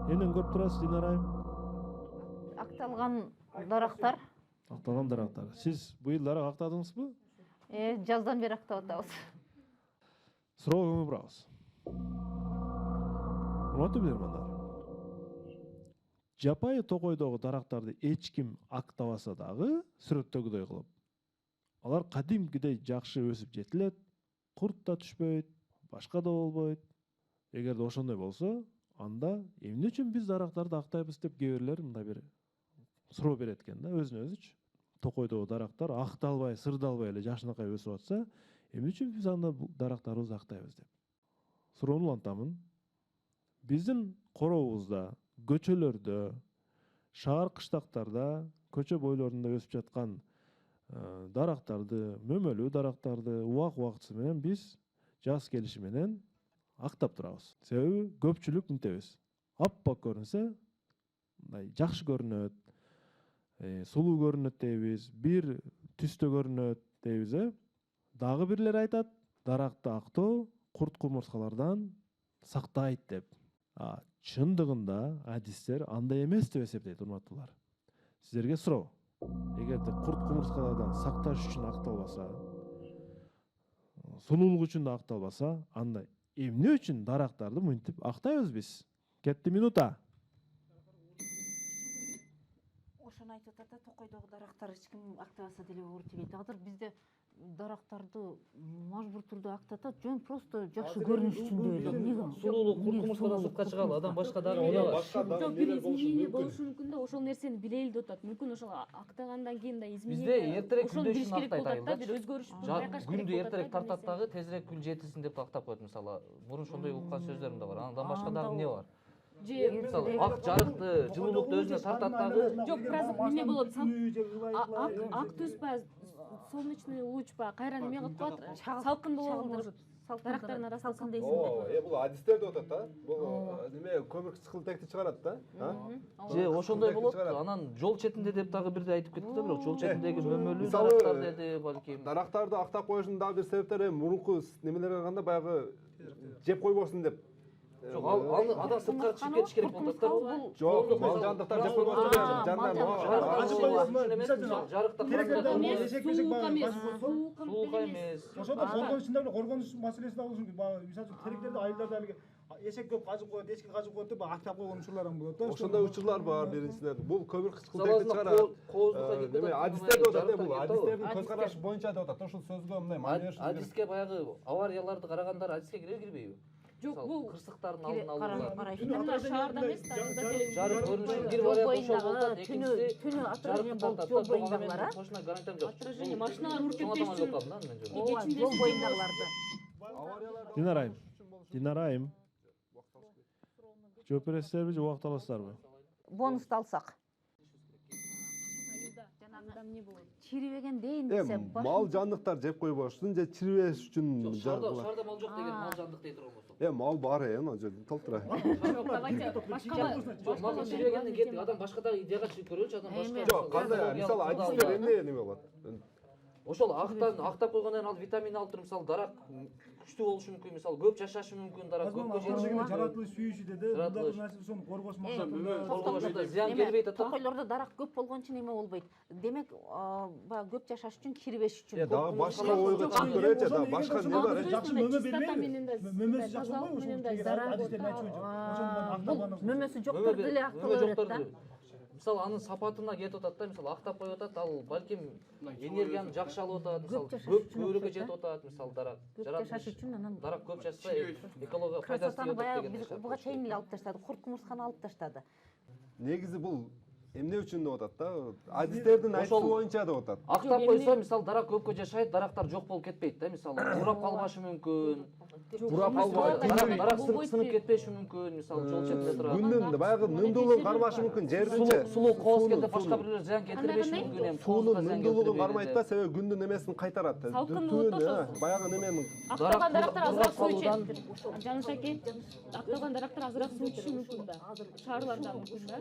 Эмнени көрүп турасыз, Динара айым? Акталган дарактар. Акталган дарактар. Сиз быйыл дарак актадыңызбы? Жаздан бери актап атабыз. Суроого көңүл бурабыз. Урматтуу билермандар. Жапайы токойдогу дарактарды эч ким актабаса дагы, сүрөттөгүдөй кылып, алар кадимкидей жакшы өсүп жетилет, курт да түшпөйт, башка да болбойт. Эгерде ошондой болсо, анда эмне үчүн биз дарактарды актайбыз деп кээ бирлер мындай бир суроо берет экен да, өзүнө өзүчү. Токойдогу дарактар акталбай, сырдалбай эле жашынакай өсүп атса, эмне үчүн биз анда дарактарыбызды актайбыз деп. Суроону улантамын. Биздин корообузда, көчөлөрдө, шаар кыштактарда, көчө бойлорунда өсүп жаткан дарактарды, мөмөлүү дарактарды убак-убакытсы менен биз жаз келиши менен актап турабыз. Себеби көпчүлүк мынтебиз. Аппак көрүнсө, мындай жакшы көрүнөт, сулуу көрүнөт дейбиз, бир түстө көрүнөт дейбиз. Дагы бирлер айтат, даракты актоо курт кумурскалардан сактайт деп. Чындыгында адистер андай эмес деп эсептейт, урматтуулар. Сиздерге суроо. Эгерде курт кумурскалардан сакташ үчүн акталбаса, сулуулук үчүн да акталбаса, анда эмне үчүн дарактарды мынтип актайбыз биз? Кетти минута. Ошону айтып атат да, токойдогу дарактар эч ким актабаса деле оор тийбейт. Азыр бизде дарактарды мажбур түрдө актатат, жөн просто жакшы көрүнүш үчүн деп эле. Сулуулук куртумурскадан сыртка чыгалы, адам башка дагы эмне бар? Жок, бир изменение болушу мүмкүн да, ошол нерсени билели деп атат. Мүмкүн ошол актагандан кийин да изменение. Бизде эртерээк ошону күндө билиш ишин керек актайт болот да, бир айылда. өзгөрүш байкаш керек. Күндү эртерээк тартат дагы, тезирээк күн жетилсин деп актап коет мисалы. Мурун ошондой уккан сөздөрүм да бар. Андан башка дагы эмне бар? Мисалы ак жарыкты, жылуулукту өзүнө тартат дагы. Жок, бираз эмне болот? Ак түс па, солнечный луч па, кайра неме кылып коет? Салкын болот. Дарактардын арасында салкын дейсиңби? Бул адистер деп атат да. Бул неме көмүр кычкылтекти чыгарат да. Же ошондой болот. Анан жол четинде деп дагы бирде айтып кетти да, бирок жол четиндеги мөмөлүү дарактар деди балким. Дарактарды актап коюшунун дагы бир себептери мурунку немелерге караганда баягы жеп койбосун деп. Жок, ал адам сырткары чыгып кетиш керек болуп атат да. Жок, мал жандыктар жеп койбосун деп. Жандан жарыкта суука эмес. Ошондо коргонуч ичинде коргонуч маселеси да болушу мүмкүн. Баягы мисалы үчүн теректерде айылдарда алиги эшек көп кажып коет, эчки кажып коет деп актап койгон учурлар болот да. Ошондой учурлар бар биринчиден. Бул көмүр кычкылтекти чыгарат. Неме адистер деп атат, бул адистердин көз карашы боюнча деп атат. Ошол сөзгө мындай маани бериши керек. Адиске баягы аварияларды карагандар адиске кирбейби? Жок, бул кырсыктардын алдын алуулар. Шаарда эмес да, жарык көрүнүшү бир вариант ошол болот, экинчиси түнү отражение болуп жол боюндагылар, а? Точно гарантиям жок. отражение машиналар уруп кетпеш үчүн. Ооба, жол боюндагыларды. Динарайым. Жооп бересиздерби же убакыт аласыздарбы? Бонусту алсак. Эмне болот? Чирибеген дейин десе, мал жандыктар жеп койбошсун же чирибеш үчүн Шаарда мал жок деген мал жандык дей турган болсо. мал бар ана жерде толтура. Жок, давайте башка. Жок, мал чирибегенден кеттик. Адам башка дагы идеяга чыгып көрөлүчү, адам башка. Жок, кандай мисалы адистер эмне болот? Ошол актап койгондон ал витамин алып туруп мисалы дарак күчтүү болушу мүмкүн, мисалы көп жашашы мүмкүн, дарак көпкө жетиши. жаратылыш сүйүүчү деди. Мындай нерсе ошону коргош максатында зыян келбейт атат. Токойлордо дарак көп болгон үчүн эме болбойт. Демек, баягы көп жашаш үчүн, кирибеш үчүн. Дагы башка ойго чыгып көрөчү, дагы башка эмне бар? жакшы мөмө бербейби? Мөмөсү жакшы болбойбу? Мөмөсү жоктор деле актала берет да. Мисалы анын сапатына кетип атат да, мисалы актап коюп атат, ал балким энергияны жакшы алып атат, мисалы көп көбүрөккө жетип атат, мисалы дарак. Көп жашаш үчүн анан Дарак көп жашса экологияга пайдасы красотаны тиет баягы деген биз нерсе. буга чейин эле алып таштады, курт кумурсканы алып таштады. Негизи бул эмне үчүн деп атат да? Адистердин айтышы боюнча деп атат. Актап койсо, мисалы дарак көпкө жашайт, дарактар жок болуп кетпейт да, мисалы урап калбашы мүмкүн. Урап калбайт, дарак сынып кетпеши мүмкүн, мисалы жол четинде турат. Күндүн баягы нымдуулугун кармашы мүмкүн, жердинче. Сулуу кооз келди, башка бирлер зыян келтирбеши мүмкүн, эми Суунун нымдуулугун кармайт да, себеби күндүн эмесин кайтарат. Баягы неменин Актаган дарактар азыраак суу ичет. Жаныш аке, актаган дарактар азыраак суу ичиши мүмкүн да. Шаарларда мүмкүн да.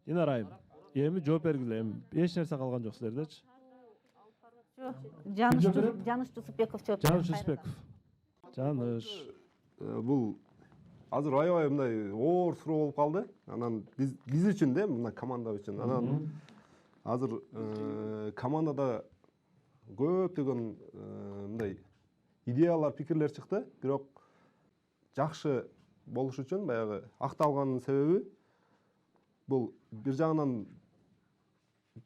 Динарайым. Эми жооп бергиле. Эми эч нерсе калган жок силердечи. Жаныш Тусупбеков жооп берет. Жаныш Тусупбеков. Жаныш. бул азыр аябай мындай оор суроо болуп калды. Анан биз үчүн да, мына команда үчүн. Анан азыр командада көптөгөн мындай идеялар, пикирлер чыкты. Бирок жакшы болуш үчүн баягы акталганын себеби бул бир жагынан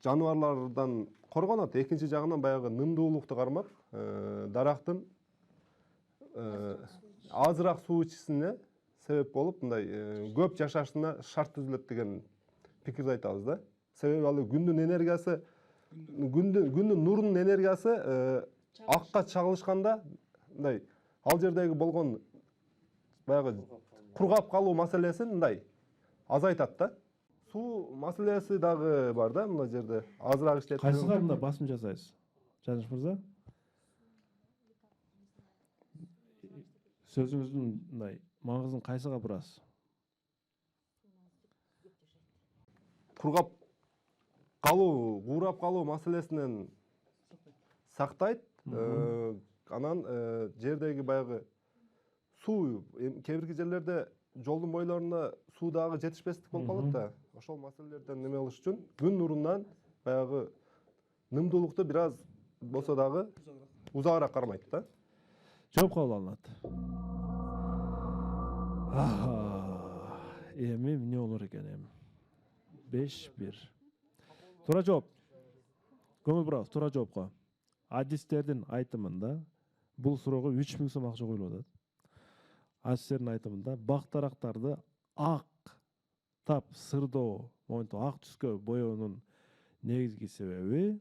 жаныбарлардан коргонот, экинчи жагынан баягы нымдуулукту кармап, дарактын азыраак суу ичишине себеп болуп, мындай көп жашашына шарт түзүлөт деген пикирди айтабыз да. Себеби ал күндүн энергиясы, күндүн нурунун энергиясы акка чагылышканда мындай ал жердеги болгон баягы кургап калуу маселесин мындай азайтат да. Суу маселеси дагы бар да, мына жерде азыраак иштетип. Кайсыга мында басым жасайсыз? Жаныш мырза? Сөзүңүздүн мындай маңызын кайсыга бурасыз? Кургап калуу маселесинен сактайт. Анан жердеги баягы суу кээ бирки жерлерде жолдун бойлоруна суу дагы жетишпестик болуп калат да. Ошол маселелерден неме кылыш үчүн күн нурунан баягы нымдуулукту бир аз болсо дагы узагыраак кармайт да. Жооп кабыл алынат. Эми эмне болор экен эми? 5-1. Туура жооп. көңүл бурабыз туура жоопко. Адистердин айтымында бул суроого 3000 сом акча коюлуп атат. Адистердин айтымында бактарактарды ак тап сырдоо, моинтип ак түскө боёонун негизги себеби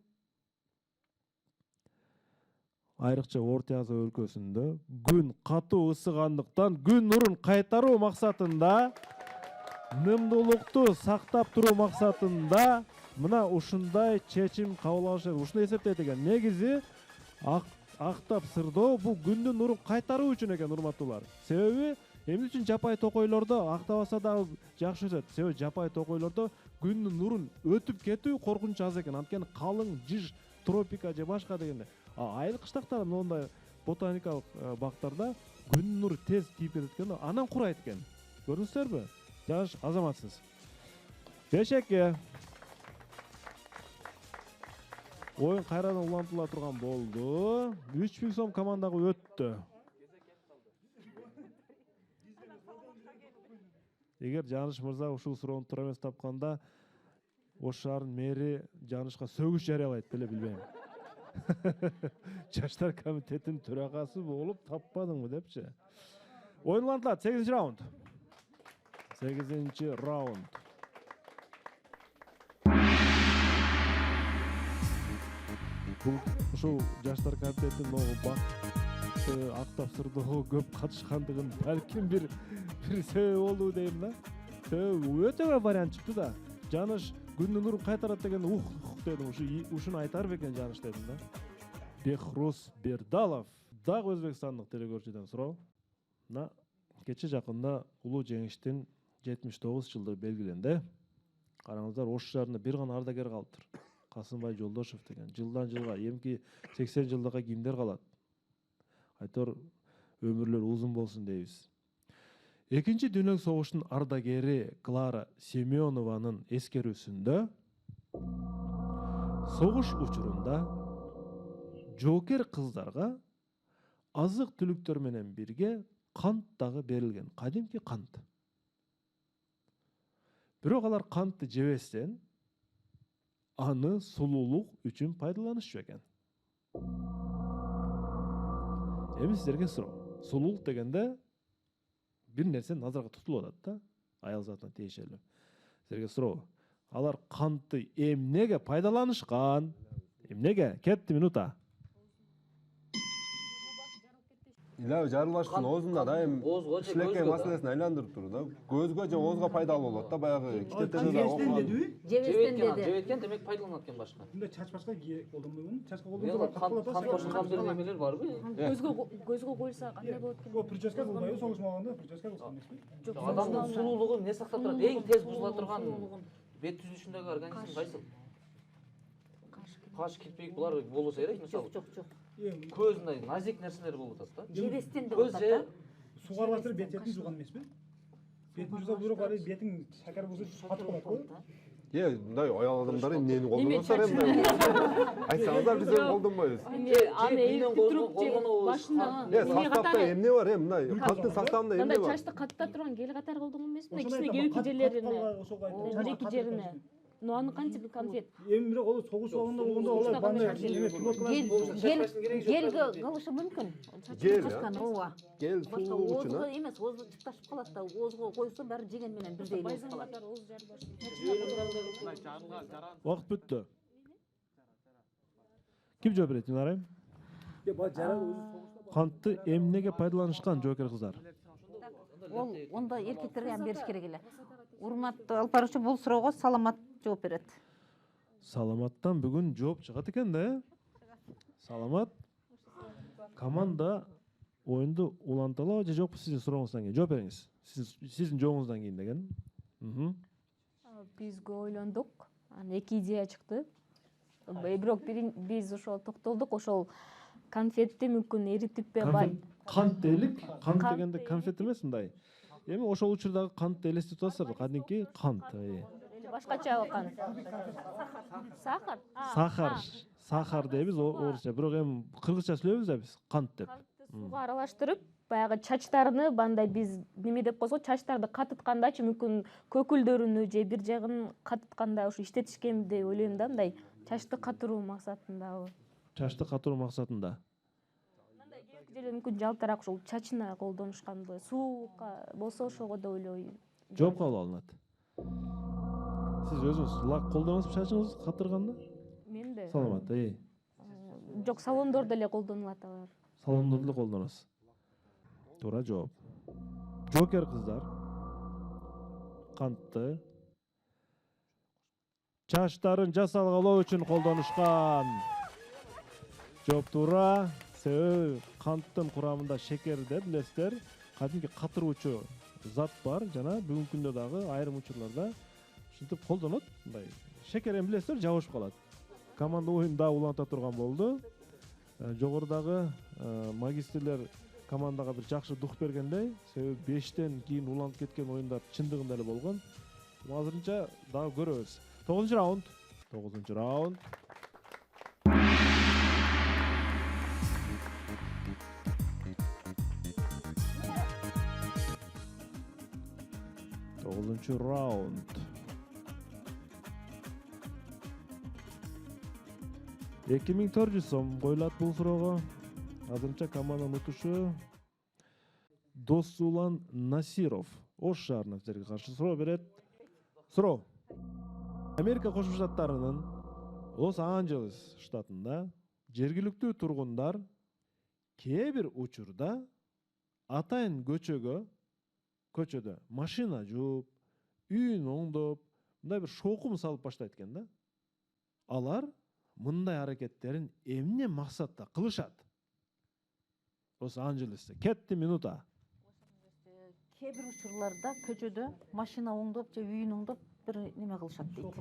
айрыкча Орто Азия өлкөсүндө күн катуу ысыгандыктан күн нурун кайтаруу максатында, нымдуулукту сактап туруу максатында мына ушундай чечим кабыл алыш керек. Ушуну эсептейт экен. Негизи актап сырдоо бул күндүн нурун кайтаруу үчүн экен, урматтуулар. Себеби эмне үчүн жапай токойлордо актабаса дагы жакшы өсөт? Себеби жапай токойлордо күндүн нурун өтүп кетүү коркунучу аз экен. Анткени калың жыж, тропика же башка дегенде. Айыл кыштактар мындай ботаникалык бактарда күндүн нуру тез тийип кетет экен, анан курайт экен. Көрдүңүздөрбү? Жаш азаматсыз. 5-2. Оюн кайрадан улантыла турган болду. 3000 сом командага өттү. Эгер Жаныш мырза ушул суроону туура эмес тапканда, Ош шаарынын мэри Жанышка сөгүш жарыялайт беле, билбейм. Жаштар комитетинин төрагасы болуп таппадыңбы депчи. Оюн улантылат. 8-чи раунд. 8-чи раунд. Ушул жаштар комитетинин могу бакты актап сырдоого көп катышкандыгын балким бир себеби болду дейм да. Өтө көп вариант чыкты да. Жаныш күндүн нурун кайтарат деген дедим. Ушуну айтар бекен Жаныш дедим да. Бехрус Бердалов дагы өзбекстандык телекөрүүчүдөн суроо. Мына кече жакында улуу жеңиштин 79 жылдыгы белгиленди. Караңыздар, Ош шаарында бир гана ардагер калыптыр. Касымбай Жолдошев деген. Жылдан жылга эмки 80 жылдыкка кимдер калат? Айтор өмүрлөр узун болсун дейбиз. Экинчи дүйнөлүк согуштун ардагери Клара Семенованын эскерүүсүндө согуш учурунда жоокер кыздарга азык түлүктөр менен бирге кант дагы берилген. Кадимки кант. Бирок алар кантты жебестен аны сулуулук үчүн пайдаланышчу экен. Эми сиздерге суроо. Сулуулук дегенде бир нерсе назарга тутулуп атат да, аял затына тиешелүү. Сиздерге суроо. Алар кантты эмнеге пайдаланышкан? Эмнеге? Кетти минута. Ила жарылаштын оозунда да эми кичинекей маселесин айландырып туруп да. Көзгө же оозго пайдалуу болот да, баягы китептерде да окуган. Жебестен деди. Жебеткен демек пайдаланат экен башка. Мындай чачпашка колдонбойбу? Чачка Кан кошулган бир немелер барбы? Көзгө коюлса кандай болот экен? О, прическа кылбайбы, согушмаганда прическа кылсын эмеспи? Жок, Адамдын сулуулугу эмне сактап турат? Эң тез бузула турган бет түзүлүшүндөгү организм кайсы? Каш, кирпик булар болбосо керек, мисалы. Жок. Көз мындай назик нерселер болуп атат да. Жебестен деп Көз атат. Суу аралаштырып бетин жууган эмеспи? Бетин жууса бирок ары бетиң шакар болсо катып калат го. Мындай аял адамдар эмнени колдоносор эми? Айтсаңыздар биз колдонбойбуз. Аны эликтип туруп башына составда эмне бар эми? Мындай канттын составында эмне мындай бар? чачты катта турган гель катары колдонгон эмеспи? Кичине кийинки жерлерине, бир-эки жерине. Но аны кантип конфет? Эми бирок ол согуш убагында болгондо алар бандай эме Гелге кылышы мүмкүн. Гель, ооба. Гель Башка сулуулук үчүн, оозго эмес, оозу чыпташып калат да. Оозго койсо баары жеген менен бирдей болуп калат. Вакыт бүттү. Ким жооп берет, Динара? Кантты эмнеге пайдаланышкан жоокер кыздар? Ол онда эркектерге ham бериш керек эле. Урматтуу алып баруучу, бул суроого Саламат жооп берет. Саламаттан бүгүн жооп чыгат экен да. Саламат. Команда оюнду уланталабы же жокпу сиздин сурооңуздан кийин? Жооп бериңиз. Сиздин жообуңуздан кийин деген. Биз көп ойлондук. Анан эки идея чыкты. Бирок биз ошол токтолдук, ошол конфетти мүмкүн эритиппи Кант дейлик. Кант дегенде конфет эмес мындай. Эми ошол учурдагы кантты элестетип атасызбы? Кадимки кант. Башкача кант. Сахар. Сахар дейбиз орусча. Бирок эми кыргызча сүйлөйбүз да биз кант деп. Сууга аралаштырып, баягы чачтарыны бандай биз неме деп койсо, чачтарды катыткандачы мүмкүн көкүлдөрүнү же бир жагын катытканда ушу иштетишкен деп ойлойм да, мындай чачты катыруу максатындабы. Чачты катыруу максатында. Кээ жерде мүмкүн жалтыраак ушул чачына колдонушканды, суукка болсо ошого да ойлойм. Жооп кабыл алынат. Сиз өзүңүз лак колдоносузбу чачыңызды катырганда? Менде Саламат, жок, салондордо эле колдонулат алар. Салондордо эле колдоносуз. Туура жооп. Жокер кыздар. Кантты чачтарын жасалгалоо үчүн колдонушкан. Жооп туура. Себеби канттын курамында шекерде билесиздер, кадимки катыруучу зат бар жана бүгүнкү күндө дагы айрым учурларда ушинтип колдонот. Мындай шекерин билесиздер, жабышып калат. Команда оюн да уланта турган болду. Жогорудагы магистрлер командага бир жакшы дух бергендей, себеби 5-тен кийин уланып кеткен оюндар чындыгында эле болгон. Азырынча дагы көрөбүз. 9-чу раунд. 9-чу раунд. Тогузунчу раунд. 2400 сом коюлат бул суроого. Азырынча команданын утушу Досулан Насиров Ош шаарынан силерге каршы суроо берет. Суроо. Америка Кошмо Штаттарынын Лос-Анджелес штатында жергиликтүү тургундар кээ бир учурда атайын көчөдө машина жууп, үйүн оңдоп, мындай бир шоокум салып баштайт экен да. Алар мындай аракеттерин эмне максатта кылышат? Лос-Анджелесте кетти минута. Кээ бир учурларда көчөдө машина оңдоп же үйүн оңдоп бир неме кылышат дейт.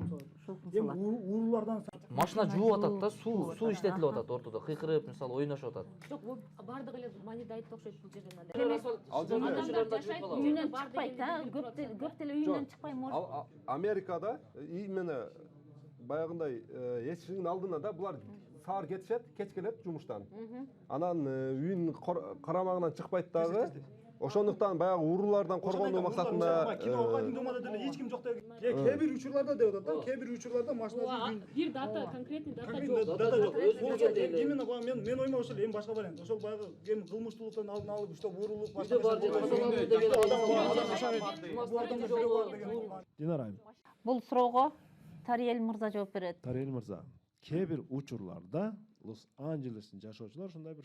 Эми уруулардан Машина жууп атат да, суу иштетилип атат ортодо, кыйкырып, мисалы ойношуп атат. Жок, бул бардыгы эле маниде айтты окшойт бул жерден. Үйүнөн чыкпайт, көп деле үйүнөн чыкпай может. Америкада именно баягындай эшигинин алдына да булар саар кетишет, кеч келет жумуштан. Анан үйүнүн карамагынан чыкпайт дагы. Ошондуктан баягы уруулардан коргонуу максатында киного кадимде деле эч ким жок деп. Кээ бир учурларда деп атат да, кээ бир учурларда машина Бир дата, конкретный дата жок. дата жок. Именно мен ойма ошол эми башка вариант. Ошол баягы эми кылмыштуулуктан алдын алып, иштеп урулуп башка Динарайым. Бул суроого Тариел мырза жооп берет. Тариел мырза, кээ бир учурларда Лос-Анджелестин жашоочулар ушундай бир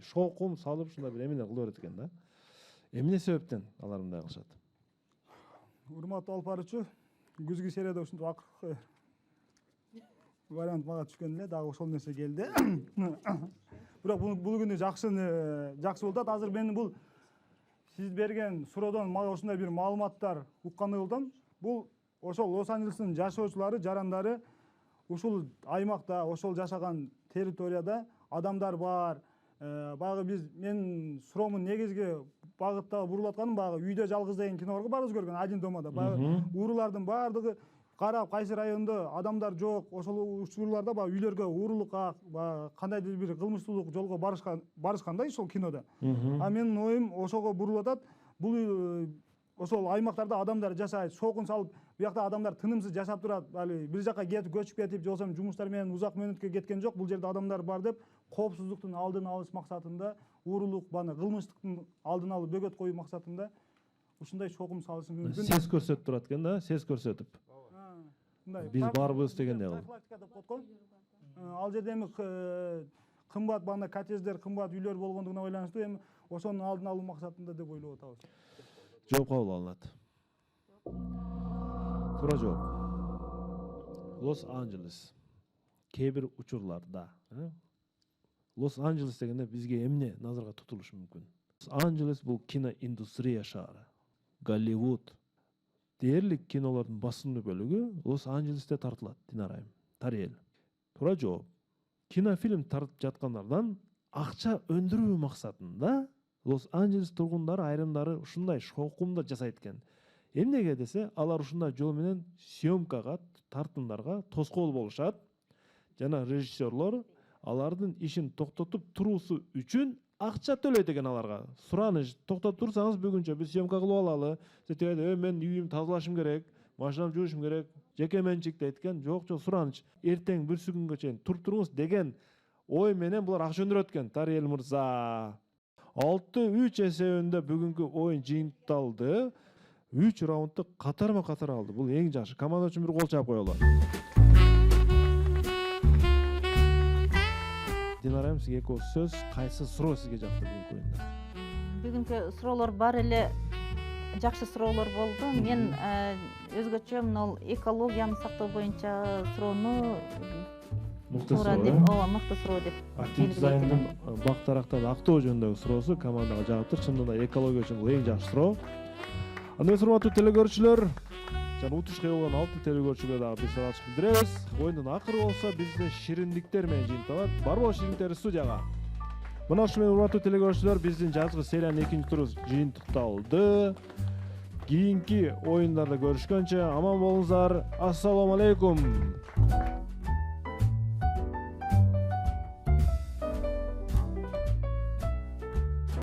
шоокум салып ушундай бир эмелер кыла берет экен да. Эмне себептен алар мындай кылышат? Урматтуу алып баруучу, күзгү серияда ушундай акыркы вариант мага түшкөн эле, дагы ошол нерсе келди. Бирок бул күнү жакшы болуп атат. Азыр мен бул сиз берген суроодон мага ушундай бир маалыматтар уккандай болдум. Бул ошол Лос-Анджелестин жашоочулары, жарандары ушул аймакта, ошол жашаган территорияда адамдар бар. Баягы мен суроомун негизги багытта бурулуп атканым баягы Үйдө жалгыз деген кино барго баарыбыз көргөн, Один домада. Баягы уруулардын баардыгы карап, кайсы райондо адамдар жок, ошол учурларда баягы үйлөргө урулук, кандайдыр бир кылмыштуулук жолго барышкандай ошол кинодо. А менин оюм ошого бурулуп атат. Бул ошол аймактарда адамдар жашайт, шоокун салып, биякта адамдар тынымсыз жашап турат. Али бир жака көчүп кетип, же болбосо жумуштар менен узак мөөнөткө кеткен жок. Бул жерде адамдар бар деп, коопсуздуктун алдын алыш максатында, урулук, кылмыштыктын алдын алып бөгөт коюу максатында ушундай шоокум салышы мүмкүн. Сез көрсөтүп турат экен да, сез көрсөтүп. Биз барбыз дегендей кылып. Ал жерде эми кымбат бана коттедждер, кымбат үйлөр болгондугуна байланыштуу эми ошонун алдын алуу максатында деп ойлоп атабыз. Жооп кабыл алынат. Туура жооп. Лос-Анджелес. Кээ бир учурларда, Лос-Анджелес дегенде бизге эмне назарга тутулушу мүмкүн? Лос-Анджелес бул киноиндустрия шаары. Голливуд. Дээрлик кинолордун басымдуу бөлүгү Лос-Анджелесте тартылат, Динарайым. Тариел. Туура жооп. Кинофильм тартып жаткандардан акча өндүрүү максатында Лос-Анджелес тургундары айрымдары ушундай шоокумда жасайт экен. Эмнеге десе, алар ушундай жол менен съемкага, тартымдарга тоскоол болушат. Жана режиссерлор алардын ишин токтотуп туруусу үчүн акча төлөйт экен аларга. Сураны токтотуп турсаңыз, бүгүнчө биз съемка кылып алалы. Мен үйүм тазалашым керек. машинамды жуушум керек, жеке менчикте эткен, жок сураныч, эртең бүрсү күнгө чейин туруп туруңуз деген ой менен булар акча өндүрөт экен. Тариел мырза 6-3 эсебинде бүгүнкү оюн жыйынталды. 3 раундду катарма-катар алды. Бул эң жакшы. Команда үчүн бир кол чаап коелу. Динара айым, сизге экөө сөз, кайсы суроо сизге жакты бүгүнкү оюнда? Бүгүнкү суроолор бар эле жакшы суроолор болду. Мен өзгөчө мына экологияны сактоо боюнча суроону Мыкты туура суроо, деп, э? ооба, мыкты суроо деп Актив дизайндын бактарактан актоо жөнүндөгү суроосу командага жагыптыр. Чындыгында экология үчүн бул эң жакшы суроо. Анда урматтуу телекөрүүчүлөр, жана утуш кыйылган алтын телекөрүүчүлөргө дагы бир саламат билдиребиз. Оюндун акыры болсо биздин шириндиктер менен жыйынталат. Бар болу шириндиктер студияга. Мына ушу менен урматтуу телекөрүүчүлөр, биздин жазгы сериянын 2-туру жыйынтыкталды. Кийинки оюндарда көрүшкөнчө аман болуңуздар. Ассаламу алейкум.